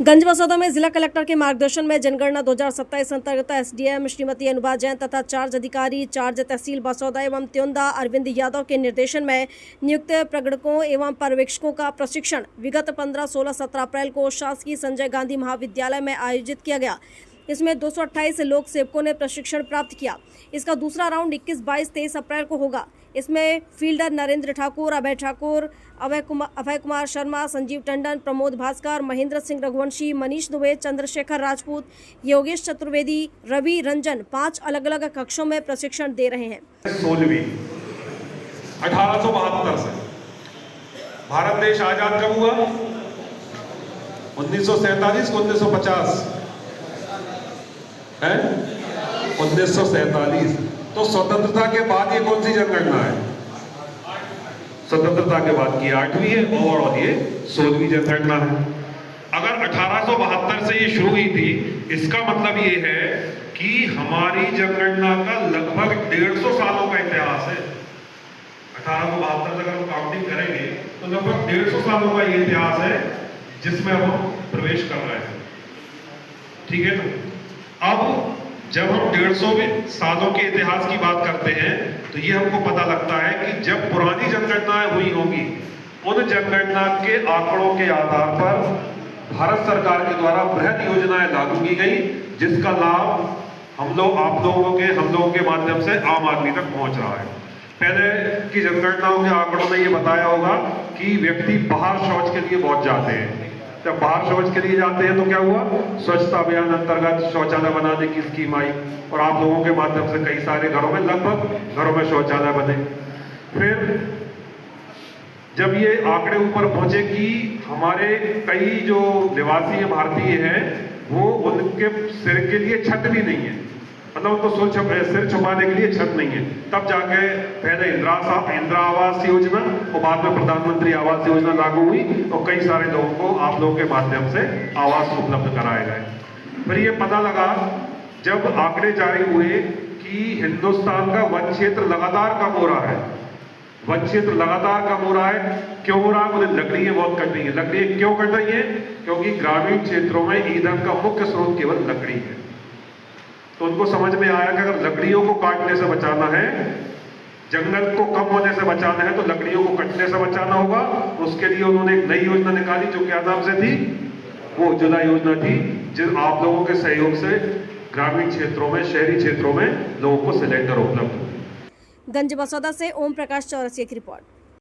गंज बसौदा में जिला कलेक्टर के मार्गदर्शन में जनगणना 2027 अंतर्गत एसडीएम श्रीमती अनुभा जैन तथा चार्ज अधिकारी चार्ज तहसील बसौदा एवं त्योंदा अरविंद यादव के निर्देशन में नियुक्त प्रगणकों एवं पर्यवेक्षकों का प्रशिक्षण विगत 15, 16, 17 अप्रैल को शासकीय संजय गांधी महाविद्यालय में आयोजित किया गया। इसमें 228 लोक सेवकों ने प्रशिक्षण प्राप्त किया। इसका दूसरा राउंड 21, 22, 23 अप्रैल को होगा। इसमें फील्डर नरेंद्र ठाकुर, अभय ठाकुर, अभय कुमार शर्मा, संजीव टंडन, प्रमोद भास्कर, महेंद्र सिंह रघुवंशी, मनीष दुबे, चंद्रशेखर राजपूत, योगेश चतुर्वेदी, रवि रंजन 5 अलग अलग कक्षों में प्रशिक्षण दे रहे हैं। 1872 से भारत देश आजाद कब हुआ? 1947 को 1950 है 1947। तो स्वतंत्रता के बाद ये कौन सी जनगणना है? स्वतंत्रता के बाद की 8वीं है और ये 16वीं जनगणना है। अगर 1872 से ये शुरू हुई थी, इसका मतलब ये है कि हमारी जनगणना का लगभग 150 सालों का इतिहास है। 1872 से अगर हम काउंटिंग करेंगे तो लगभग 150 सालों का ये इतिहास है जिसमें हम प्रवेश कर रहे हैं। ठीक है ना? अब जब हम 150 सालों के इतिहास की बात करते हैं तो ये हमको पता लगता है कि जब पुरानी जनगणनाएं हुई होंगी, उन जनगणना के आंकड़ों के आधार पर भारत सरकार के द्वारा बृहद योजनाएं लागू की गई, जिसका लाभ हम लोगों के माध्यम से आम आदमी तक पहुंच रहा है। पहले की जनगणनाओं के आंकड़ों में ये बताया होगा कि व्यक्ति बाहर शौच के लिए बहुत जाते हैं। जब बाहर शौच के लिए जाते हैं तो क्या हुआ? स्वच्छता अभियान अंतर्गत शौचालय बनाने की स्कीम आई और आप लोगों के माध्यम से कई सारे लगभग घरों में शौचालय बने। फिर जब ये आंकड़े ऊपर पहुंचे कि हमारे कई जो निवासी भारतीय हैं वो उनके सिर के लिए छत भी नहीं है, मतलब उनको सिर छुपाने के लिए छत नहीं है, तब जाके पहले इंदिरा आवास योजना और बाद में प्रधानमंत्री आवास योजना लागू हुई और कई सारे लोगों को आप लोगों के माध्यम से आवास उपलब्ध कराए गए। फिर ये पता लगा जब आंकड़े जारी हुए कि हिंदुस्तान का वन क्षेत्र लगातार कम हो रहा है। वन क्षेत्र लगातार कम हो रहा है। क्यों हो रहा है? बोले लकड़ियां बहुत कट रही है। लकड़ियां क्यों कट रही है? क्योंकि ग्रामीण क्षेत्रों में ईंधन का मुख्य स्रोत केवल लकड़ी है। तो उनको समझ में आया कि अगर लकड़ियों को काटने से बचाना है, जंगल को कम होने से बचाना है, तो लकड़ियों को कटने से बचाना होगा। उसके लिए उन्होंने एक नई योजना निकाली जो क्या नाम से थी? वो उज्ज्वला योजना थी, जिस आप लोगों के सहयोग से ग्रामीण क्षेत्रों में, शहरी क्षेत्रों में लोगों को सिलेंडर उपलब्ध हुए। गंज बसौदा से ओम प्रकाश चौरसिया की रिपोर्ट।